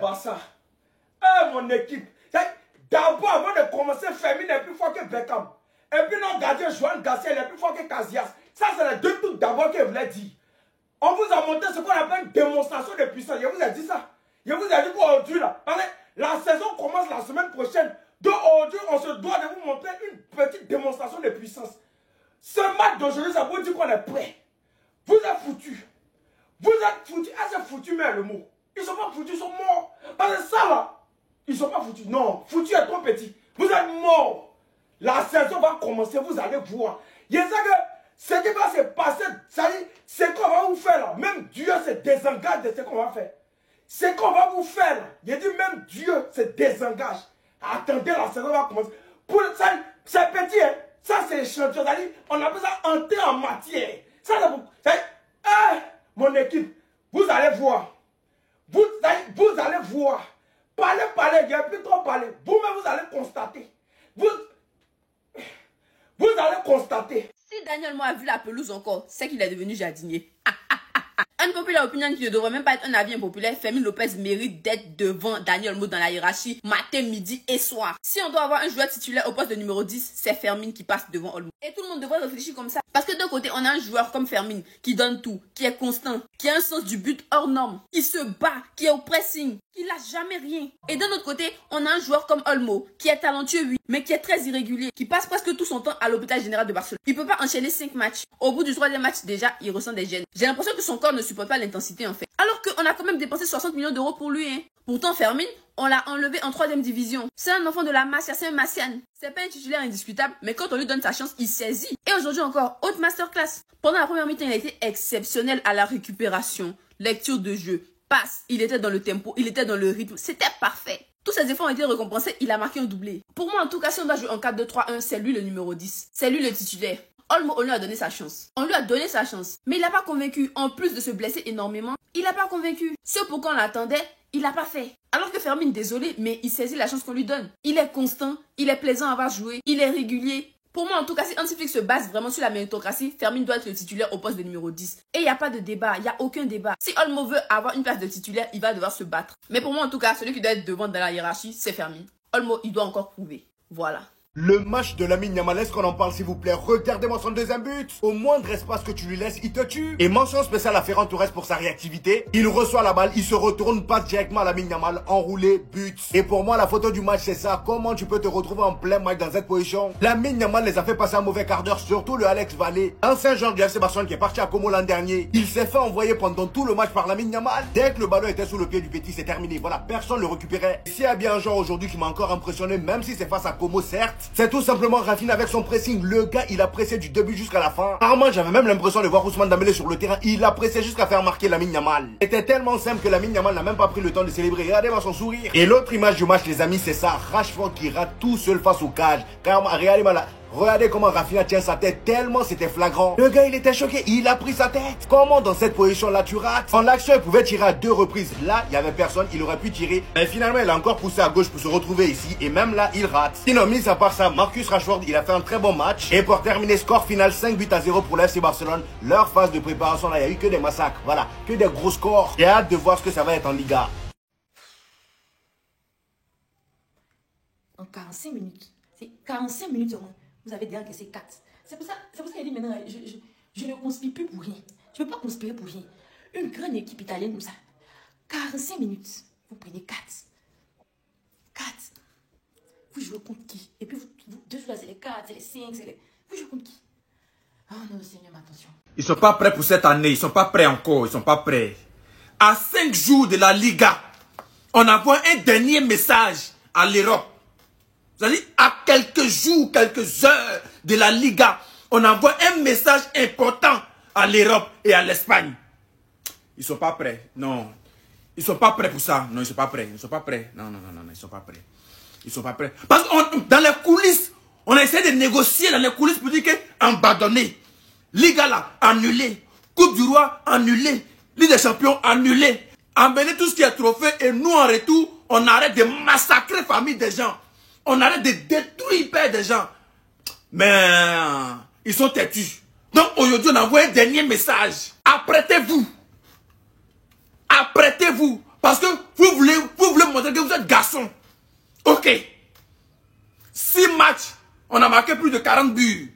Barça. Eh, mon équipe. D'abord, avant de commencer, Fermin est plus fort que Beckham. Et puis notre gardien Joan Garcia est plus fort que Casillas. Ça, c'est les deux trucs d'abord que je voulais dire. On vous a montré ce qu'on appelle une démonstration de puissance. Je vous ai dit ça. Je vous ai dit qu'aujourd'hui, là, la saison commence la semaine prochaine. Donc aujourd'hui, on se doit de vous montrer une petite démonstration de puissance. Ce match d'aujourd'hui, ça vous dit qu'on est prêt. Vous êtes foutus. Vous êtes foutus. Ah, c'est foutu, mais le mot. Ils ne sont pas foutus, ils sont morts. Parce que ça, là, ils ne sont pas foutus. Non, foutus est trop petit. Vous êtes morts. La saison va commencer, vous allez voir. Je sais que ce qui va se passer, ça dit, ce qu'on va vous faire là, même Dieu se désengage de ce qu'on va faire. Ce qu'on va vous faire là, je dis même Dieu se désengage. Attendez, la saison va commencer. Pour ça, c'est petit, hein. Ça c'est échantillon. On appelle ça entrer en matière. Ça c'est pour. Mon équipe, vous allez voir. Vous allez voir. Parlez, il n'y a plus trop parler. Vous-même, vous allez constater. Vous allez constater. Si Daniel Mo a vu la pelouse encore, c'est qu'il est devenu jardinier. Une populaire opinion qui ne devrait même pas être un avis impopulaire, Fermin Lopez mérite d'être devant Daniel Mo dans la hiérarchie matin, midi et soir. Si on doit avoir un joueur titulaire au poste de numéro 10, c'est Fermin qui passe devant Olmo. Et tout le monde devrait réfléchir comme ça. Parce que d'un côté, on a un joueur comme Fermin qui donne tout, qui est constant, qui a un sens du but hors norme, qui se bat, qui est au pressing, qui lâche jamais rien. Et d'un autre côté, on a un joueur comme Olmo, qui est talentueux, oui, mais qui est très irrégulier, qui passe presque tout son temps à l'hôpital général de Barcelone. Il peut pas enchaîner 5 matchs. Au bout du 3e match, déjà, il ressent des gènes. J'ai l'impression que son corps ne supporte pas l'intensité en fait. Alors qu'on a quand même dépensé 60 millions d'euros pour lui, hein. Pourtant, Fermin, on l'a enlevé en 3e division. C'est un enfant de la Masia, c'est un Massian. C'est pas un titulaire indiscutable, mais quand on lui donne sa chance, il saisit. Et aujourd'hui encore, haute masterclass. Pendant la première mi-temps, il a été exceptionnel à la récupération, lecture de jeu, passe. Il était dans le tempo, il était dans le rythme, c'était parfait. Tous ses efforts ont été récompensés, il a marqué un doublé. Pour moi, en tout cas, si on doit jouer en 4-2-3-1, c'est lui le numéro 10. C'est lui le titulaire. Olmo, on lui a donné sa chance. On lui a donné sa chance. Mais il n'a pas convaincu. En plus de se blesser énormément, il n'a pas convaincu. Ce pourquoi on l'attendait, il n'a pas fait. Alors que Fermin, désolé, mais il saisit la chance qu'on lui donne. Il est constant, il est plaisant à avoir joué, il est régulier. Pour moi, en tout cas, si Hansi Flick se base vraiment sur la méritocratie, Fermin doit être le titulaire au poste de numéro 10. Et il n'y a pas de débat, il n'y a aucun débat. Si Olmo veut avoir une place de titulaire, il va devoir se battre. Mais pour moi, en tout cas, celui qui doit être devant dans la hiérarchie, c'est Fermin. Olmo, il doit encore prouver. Voilà. Le match de Lamine Yamal, est-ce qu'on en parle s'il vous plaît? Regardez-moi son deuxième but. Au moindre espace que tu lui laisses, il te tue. Et mention spéciale à Ferran Torres pour sa réactivité. Il reçoit la balle, il se retourne, passe directement à Lamine Yamal, enroulé, but. Et pour moi, la photo du match, c'est ça. Comment tu peux te retrouver en plein match dans cette position? Lamine Yamal les a fait passer un mauvais quart d'heure, surtout le Alex Vallée, ancien joueur du FC Barcelone qui est parti à Como l'an dernier. Il s'est fait envoyer pendant tout le match par Lamine Yamal. Dès que le ballon était sous le pied du petit, c'est terminé. Voilà, personne ne le récupérait. S'il y a bien un joueur aujourd'hui qui m'a encore impressionné, même si c'est face à Como, certes, c'est tout simplement Rafinha avec son pressing. Le gars, il a pressé du début jusqu'à la fin. Rarement, j'avais même l'impression de voir Ousmane Dembélé sur le terrain. Il a pressé jusqu'à faire marquer Lamine Yamal. C'était tellement simple que Lamine Yamal n'a même pas pris le temps de célébrer. Regardez-moi son sourire. Et l'autre image du match, les amis, c'est ça. Rashford qui rate tout seul face au cage. Car regardez-moi là. Regardez comment Rafinha tient sa tête, tellement c'était flagrant. Le gars, il était choqué, il a pris sa tête. Comment dans cette position-là tu rates? En action, il pouvait tirer à 2 reprises. Là, il n'y avait personne, il aurait pu tirer. Mais finalement, il a encore poussé à gauche pour se retrouver ici. Et même là, il rate. Sinon, mis à part ça, Marcus Rashford, il a fait un très bon match. Et pour terminer, score final 5-0 pour l'FC Barcelone. Leur phase de préparation, là, il n'y a eu que des massacres. Voilà, que des gros scores. J'ai hâte de voir ce que ça va être en Liga. En 45 minutes. C'est 45 minutes seulement. Vous avez déjà encaissé 4. C'est pour ça qu'elle dit maintenant, je ne conspire plus pour rien. Je ne peux pas conspirer pour rien. Une grande équipe italienne comme ça. 45 minutes. Vous prenez 4. 4. Vous jouez contre qui? Et puis vous deux joueurs, c'est les 4, c'est les 5, c'est les... Vous jouez contre qui? Oh non, Seigneur, attention. Ils sont pas prêts pour cette année. Ils sont pas prêts encore. Ils sont pas prêts. À 5 jours de la Liga, on envoie un dernier message à l'Europe. C'est-à-dire, à quelques jours, quelques heures de la Liga, on envoie un message important à l'Europe et à l'Espagne. Ils ne sont pas prêts. Non. Ils ne sont pas prêts pour ça. Non, ils ne sont pas prêts. Ils ne sont pas prêts. Non, ils ne sont pas prêts. Ils ne sont pas prêts. Parce que dans les coulisses, on a essayé de négocier dans les coulisses pour dire qu'abandonner. Liga là, annulé. Coupe du Roi, annulé. Ligue des Champions, annulé. Emmener tout ce qui est trophée et nous, en retour, on arrête de massacrer la famille des gens. On arrête de détruire père des gens. Mais ils sont têtus. Donc aujourd'hui, on envoie un dernier message. Apprêtez-vous. Apprêtez-vous. Parce que vous voulez montrer que vous êtes garçon. Ok. 6 matchs, on a marqué plus de 40 buts.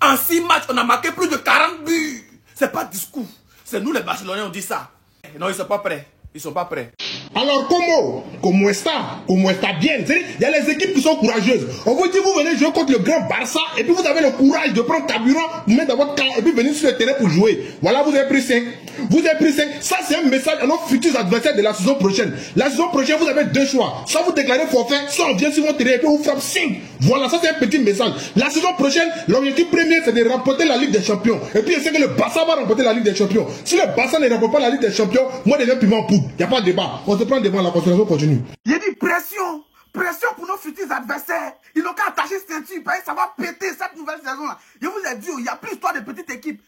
En 6 matchs, on a marqué plus de 40 buts. C'est pas discours. C'est nous les Barcelonais, on dit ça. Non, ils sont pas prêts. Ils sont pas prêts. Alors comment está bien. Il y a les équipes qui sont courageuses. On vous dit, vous venez jouer contre le grand Barça et puis vous avez le courage de prendre carburant, vous mettre dans votre car et puis venir sur le terrain pour jouer. Voilà, vous avez pris 5. Vous avez pris 5. Ça, c'est un message à nos futurs adversaires de la saison prochaine. La saison prochaine, vous avez 2 choix. Soit vous déclarez forfait, soit on vient sur votre terrain et puis on vous frappe 5. Voilà, ça c'est un petit message. La saison prochaine, l'objectif premier, c'est de remporter la Ligue des Champions. Et puis, je sais que le Barça va remporter la Ligue des Champions. Si le Barça ne remporte pas la Ligue des Champions, moi, déjà, piment en poudre. Il n'y a pas de débat. On se prend devant, la constellation continue. Il y a dit pression. Pression pour nos futurs adversaires. Ils n'ont qu'à attacher ceinture. Ça va péter cette nouvelle saison-là. Je vous ai dit, il n'y a plus d'histoire de petites équipes.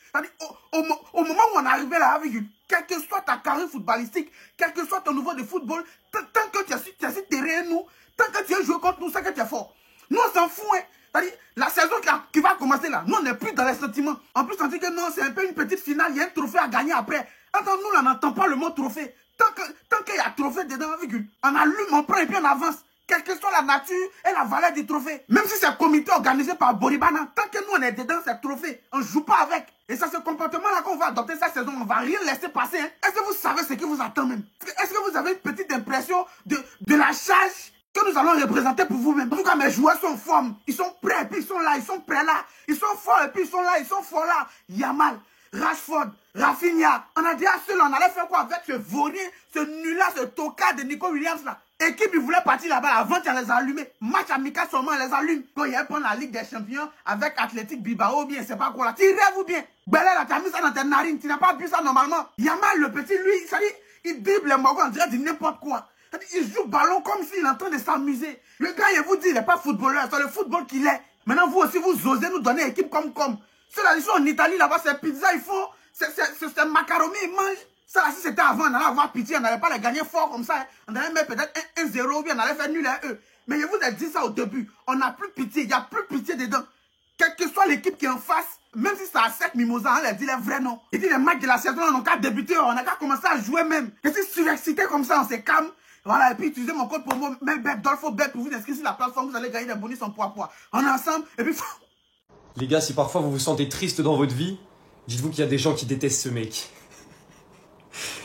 Au moment où on est arrivé là, avec quelle que soit ta carrière footballistique, quel que soit ton niveau de football, tant que tu es sur terrain, nous, tant que tu as joué contre nous, c'est que tu es fort. Nous, on s'en fout. Hein. La saison qui va commencer là, nous, on n'est plus dans les sentiments. En plus, on dit que non, c'est un peu une petite finale, il y a un trophée à gagner après. Attends, nous, là, on n'entend pas le mot trophée. Tant qu'il y a trophée dedans, on allume, on prend et puis on avance. Quelle que soit la nature et la valeur du trophée. Même si c'est un comité organisé par Boribana, tant que nous on est dedans, c'est trophée. On ne joue pas avec. Et c'est ce comportement-là qu'on va adopter cette saison. On ne va rien laisser passer. Hein. Est-ce que vous savez ce qui vous attend même? Est-ce que vous avez une petite impression de la charge que nous allons représenter pour vous-même? En tout cas, mes joueurs sont en forme. Ils sont prêts et puis ils sont là. Ils sont prêts là. Ils sont forts et puis ils sont là. Ils sont forts là. Yamal, Rashford, Rafinha. On a dit à ceux-là, on allait faire quoi avec ce vaurien, ce nul-là, ce tocard de Nico Williams là? Équipe, ils voulaient partir là-bas avant qu'ils les allument. Match amical seulement, on les allume. Quand il y a prendre la Ligue des Champions avec Athletic Bilbao ou bien, c'est pas quoi là. Tu rêves ou bien? Belé là, tu as mis ça dans tes narines. Tu n'as pas bu ça normalement. Yamal, le petit, lui, ça dit, il dribble les mogos, on dirait du n'importe quoi. Il joue ballon comme s'il est en train de s'amuser. Le gars, il vous dit, il n'est pas footballeur, c'est le football qu'il est. Maintenant, vous aussi, vous osez nous donner équipe comme. Ceux-là, ils sont en Italie, là-bas, c'est pizza, ils font. C'est macaroni, ils mangent. Ça, là, si c'était avant, on allait avoir pitié, on n'allait pas les gagner fort comme ça. Hein. On allait mettre peut-être 1-0 ou bien on allait faire nul à eux. Mais je vous ai dit ça au début. On n'a plus pitié, il n'y a plus pitié dedans. Quelle que soit l'équipe qui est en face, même si ça a 7 mimosas, on leur dit les vrais noms. Il dit les matchs de la saison, on n'a qu'à débuter, on n'a qu'à commencer à jouer même. Et si surexcité comme ça, on se calme. Voilà, et puis utilisez mon code promo, Melbet, Dolfo Bet, pour vous inscrire sur la plateforme, vous allez gagner des bonus en poids. On est ensemble, et puis. Les gars, si parfois vous vous sentez triste dans votre vie, dites-vous qu'il y a des gens qui détestent ce mec.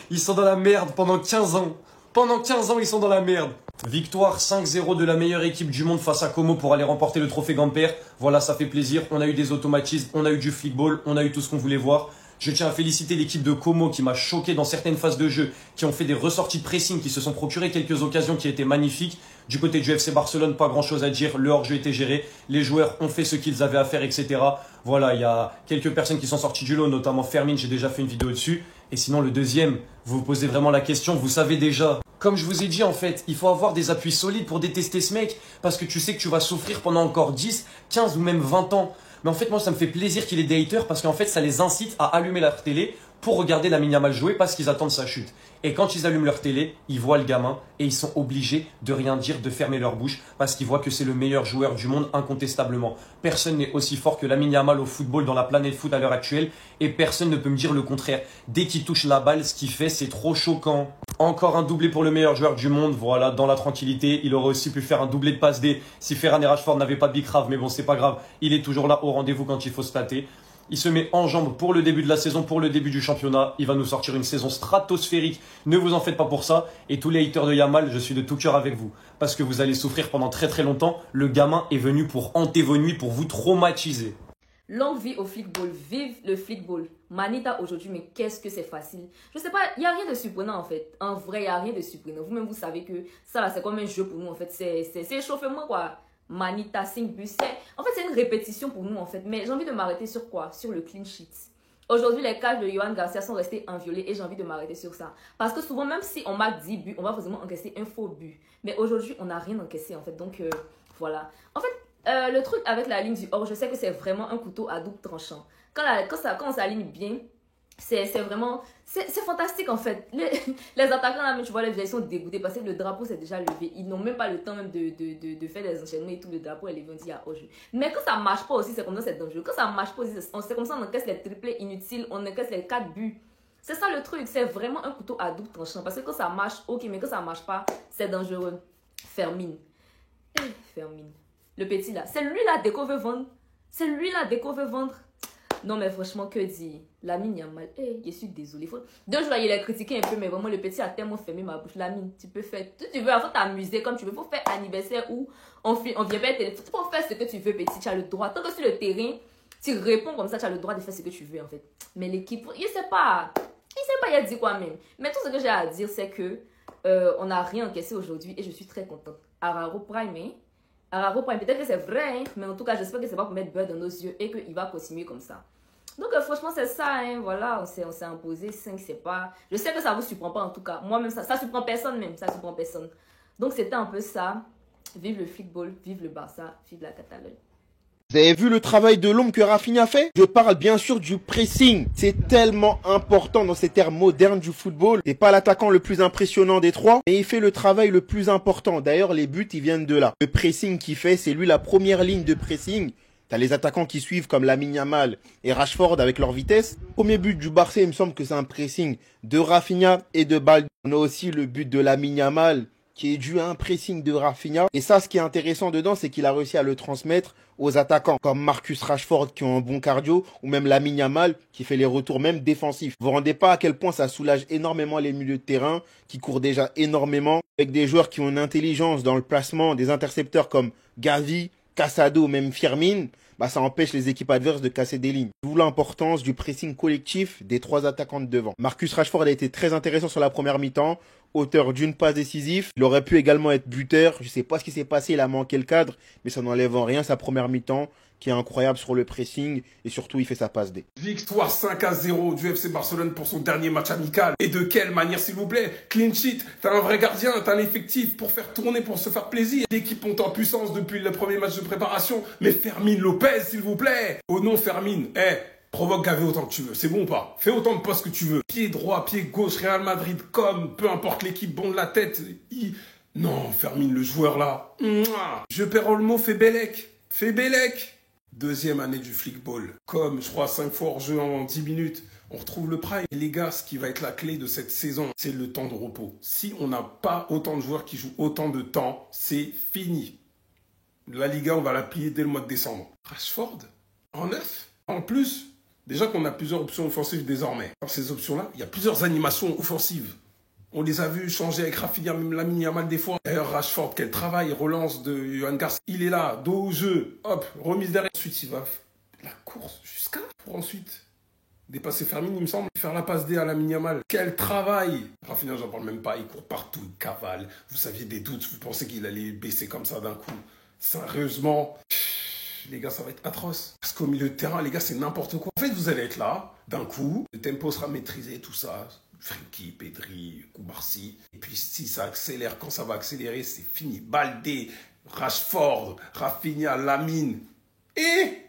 Ils sont dans la merde pendant 15 ans. Pendant 15 ans, ils sont dans la merde. Victoire 5-0 de la meilleure équipe du monde face à Como pour aller remporter le trophée Gamper. Voilà, ça fait plaisir. On a eu des automatismes, on a eu du flickball, on a eu tout ce qu'on voulait voir. Je tiens à féliciter l'équipe de Como qui m'a choqué dans certaines phases de jeu, qui ont fait des ressorties de pressing, qui se sont procuré quelques occasions qui étaient magnifiques. Du côté du FC Barcelone, pas grand chose à dire. Le hors-jeu était géré. Les joueurs ont fait ce qu'ils avaient à faire, etc. Voilà, il y a quelques personnes qui sont sorties du lot, notamment Fermin. J'ai déjà fait une vidéo dessus. Et sinon, le deuxième, vous vous posez vraiment la question, vous savez déjà. Comme je vous ai dit, en fait, il faut avoir des appuis solides pour détester ce mec. Parce que tu sais que tu vas souffrir pendant encore 10, 15 ou même 20 ans. Mais en fait, moi, ça me fait plaisir qu'il ait des haters parce qu'en fait, ça les incite à allumer leur télé pour regarder Lamine Yamal jouer parce qu'ils attendent sa chute. Et quand ils allument leur télé, ils voient le gamin et ils sont obligés de rien dire, de fermer leur bouche parce qu'ils voient que c'est le meilleur joueur du monde incontestablement. Personne n'est aussi fort que Lamine Yamal au football dans la planète foot à l'heure actuelle et personne ne peut me dire le contraire. Dès qu'il touche la balle, ce qu'il fait, c'est trop choquant. Encore un doublé pour le meilleur joueur du monde, voilà, dans la tranquillité. Il aurait aussi pu faire un doublé de passe D si Ferran et Rashford n'avaient pas bicrave, mais bon, c'est pas grave. Il est toujours là au rendez-vous quand il faut se tâter. Il se met en jambes pour le début de la saison, pour le début du championnat. Il va nous sortir une saison stratosphérique. Ne vous en faites pas pour ça. Et tous les haters de Yamal, je suis de tout cœur avec vous. Parce que vous allez souffrir pendant très très longtemps. Le gamin est venu pour hanter vos nuits, pour vous traumatiser. Longue vie au flickball, vive le flickball. Manita aujourd'hui, mais qu'est-ce que c'est facile. Je sais pas, il n'y a rien de surprenant en fait. En vrai, il n'y a rien de surprenant. Vous-même, vous savez que ça là, c'est comme un jeu pour nous en fait. C'est échauffement quoi. Manita, 5 buts. En fait, c'est une répétition pour nous en fait. Mais j'ai envie de m'arrêter sur quoi? Sur le clean sheet. Aujourd'hui, les cages de Johan Garcia sont restés inviolés et j'ai envie de m'arrêter sur ça. Parce que souvent, même si on marque 10 buts, on va forcément encaisser un faux but. Mais aujourd'hui, on n'a rien encaissé en fait. Donc, voilà. En fait, le truc avec la ligne du hors, je sais que c'est vraiment un couteau à double tranchant. Quand on s'aligne bien, c'est vraiment... C'est fantastique en fait. Les attaquants là, tu vois, ils sont dégoûtés parce que le drapeau s'est déjà levé. Ils n'ont même pas le temps même de faire des enchaînements et tout. Le drapeau est levé, on dit il y a hors-jeu. Mais quand ça marche pas aussi, c'est comme ça, c'est dangereux. Quand ça marche pas aussi, c'est comme ça, on encaisse les triplés inutiles, on encaisse les 4 buts. C'est ça le truc, c'est vraiment un couteau à double tranchant. Parce que quand ça marche, ok, mais quand ça marche pas, c'est dangereux. Fermine. Fermine. Le petit là, c'est lui-là dès qu'on veut vendre. C'est lui-là dès qu'on veut vendre. Non, mais franchement, que dire? Lamine Yamal, je suis désolée. Deux jours, il a critiqué un peu, mais vraiment, le petit a tellement fermé ma bouche. Lamine, tu peux faire tout tu veux, avant t'amuser comme tu veux. Faut faire anniversaire ou on vient pas télé. Tu peux faire ce que tu veux, petit, tu as le droit. Tant que sur le terrain, tu réponds comme ça, tu as le droit de faire ce que tu veux, en fait. Mais l'équipe, il sait pas, il a dit quoi même. Mais tout ce que j'ai à dire, c'est que on n'a rien encaissé aujourd'hui et je suis très contente. Araro Prime, hein? Araro Prime, peut-être que c'est vrai, hein? Mais en tout cas, j'espère que c'est pas pour mettre beurre dans nos yeux et qu'il va continuer comme ça. Donc franchement c'est ça, hein, voilà, on s'est imposé 5, c'est pas... Je sais que ça vous surprend pas en tout cas, moi-même ça surprend personne même, ça surprend personne. Donc c'était un peu ça, vive le football, vive le Barça, vive la Catalogne. Vous avez vu le travail de l'homme que Rafinha fait? Je parle bien sûr du pressing. C'est tellement important dans cette ère moderne du football. C'est pas l'attaquant le plus impressionnant des trois, mais il fait le travail le plus important. D'ailleurs, les buts, ils viennent de là. Le pressing qu'il fait, c'est lui la première ligne de pressing. T'as les attaquants qui suivent comme Lamine Yamal et Rashford avec leur vitesse. Premier but du Barça, il me semble que c'est un pressing de Rafinha et de Balde. On a aussi le but de Lamine Yamal qui est dû à un pressing de Rafinha. Et ça, ce qui est intéressant dedans, c'est qu'il a réussi à le transmettre aux attaquants comme Marcus Rashford qui ont un bon cardio ou même Lamine Yamal qui fait les retours même défensifs. Vous vous rendez pas à quel point ça soulage énormément les milieux de terrain qui courent déjà énormément avec des joueurs qui ont une intelligence dans le placement, des intercepteurs comme Gavi, Casado ou même Firmine. Ça empêche les équipes adverses de casser des lignes. D'où l'importance du pressing collectif des trois attaquants de devant. Marcus Rashford a été très intéressant sur la première mi-temps, auteur d'une passe décisive. Il aurait pu également être buteur. Je sais pas ce qui s'est passé, il a manqué le cadre, mais ça n'enlève en rien sa première mi-temps qui est incroyable sur le pressing et surtout il fait sa passe D. Victoire 5-0 du FC Barcelone pour son dernier match amical. Et de quelle manière s'il vous plaît? Clean sheet, t'as un vrai gardien, t'as un effectif pour faire tourner, pour se faire plaisir. L'équipe monte en puissance depuis le premier match de préparation. Mais Fermín Lopez s'il vous plaît. Oh non Fermín, provoque Gavi autant que tu veux, c'est bon ou pas? Fais autant de postes que tu veux. Pied droit, pied gauche, Real Madrid, comme, peu importe l'équipe, bon de la tête. Non, Fermín le joueur là. Je perds Olmo, fait Bellec. Deuxième année du flickball. Comme, je crois, 5 fois hors jeu en 10 minutes. On retrouve le prime. Et les gars, ce qui va être la clé de cette saison, c'est le temps de repos. Si on n'a pas autant de joueurs qui jouent autant de temps, c'est fini. La Liga, on va la plier dès le mois de décembre. Rashford, en 9. En plus, déjà qu'on a plusieurs options offensives désormais. Dans ces options-là, il y a plusieurs animations offensives. On les a vus changer avec Rafinha, même Lamine Yamal des fois. D'ailleurs, Rashford, quel travail, relance de Johan Garcia. Il est là, dos au jeu, hop, remise derrière. Ensuite, il va la course jusqu'à pour ensuite dépasser Fermín, il me semble. Faire la passe D à Lamine Yamal. Quel travail! Rafinha, j'en parle même pas, il court partout, il cavale. Vous aviez des doutes, vous pensez qu'il allait baisser comme ça d'un coup. Sérieusement, les gars, ça va être atroce. Parce qu'au milieu de terrain, les gars, c'est n'importe quoi. En fait, vous allez être là, d'un coup, le tempo sera maîtrisé, tout ça. Frenkie, Pedri, Koubarsi. Et puis si ça accélère, quand ça va accélérer, c'est fini. Balde, Rashford, Rafinha, Lamine. Et...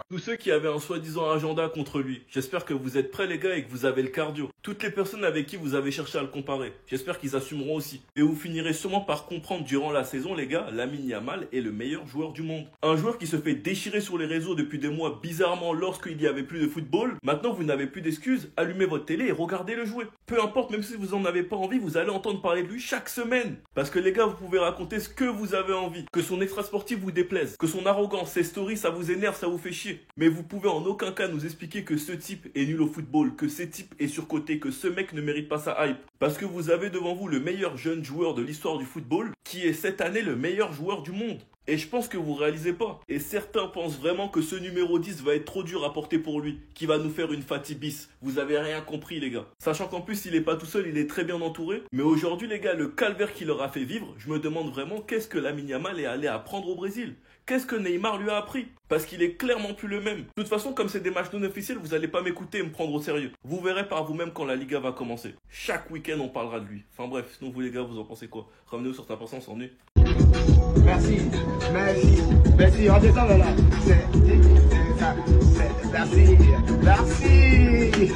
Tous ceux qui avaient un soi-disant agenda contre lui, j'espère que vous êtes prêts les gars et que vous avez le cardio. Toutes les personnes avec qui vous avez cherché à le comparer, j'espère qu'ils assumeront aussi. Et vous finirez sûrement par comprendre durant la saison les gars, Lamine Yamal est le meilleur joueur du monde. Un joueur qui se fait déchirer sur les réseaux depuis des mois bizarrement lorsqu'il n'y avait plus de football. Maintenant vous n'avez plus d'excuses, allumez votre télé et regardez-le jouer. Peu importe, même si vous en avez pas envie, vous allez entendre parler de lui chaque semaine. Parce que les gars, vous pouvez raconter ce que vous avez envie. Que son extra sportif vous déplaise, que son arrogance, ses stories, ça vous énerve, ça vous fait chier. Mais vous pouvez en aucun cas nous expliquer que ce type est nul au football, que ce type est surcoté, que ce mec ne mérite pas sa hype. Parce que vous avez devant vous le meilleur jeune joueur de l'histoire du football, qui est cette année le meilleur joueur du monde. Et je pense que vous réalisez pas. Et certains pensent vraiment que ce numéro 10 va être trop dur à porter pour lui, qui va nous faire une Fati bis. Vous avez rien compris les gars. Sachant qu'en plus il est pas tout seul, il est très bien entouré. Mais aujourd'hui les gars, le calvaire qu'il leur a fait vivre, je me demande vraiment qu'est-ce que Lamine Yamal est allé apprendre au Brésil. Qu'est-ce que Neymar lui a appris? Parce qu'il est clairement plus le même. De toute façon, comme c'est des matchs non officiels, vous allez pas m'écouter et me prendre au sérieux. Vous verrez par vous-même quand la Liga va commencer. Chaque week-end, on parlera de lui. Enfin bref, sinon vous les gars, vous en pensez quoi? Ramenez-vous sur ta personne, on s'ennuie. Merci. Redescends là. Merci.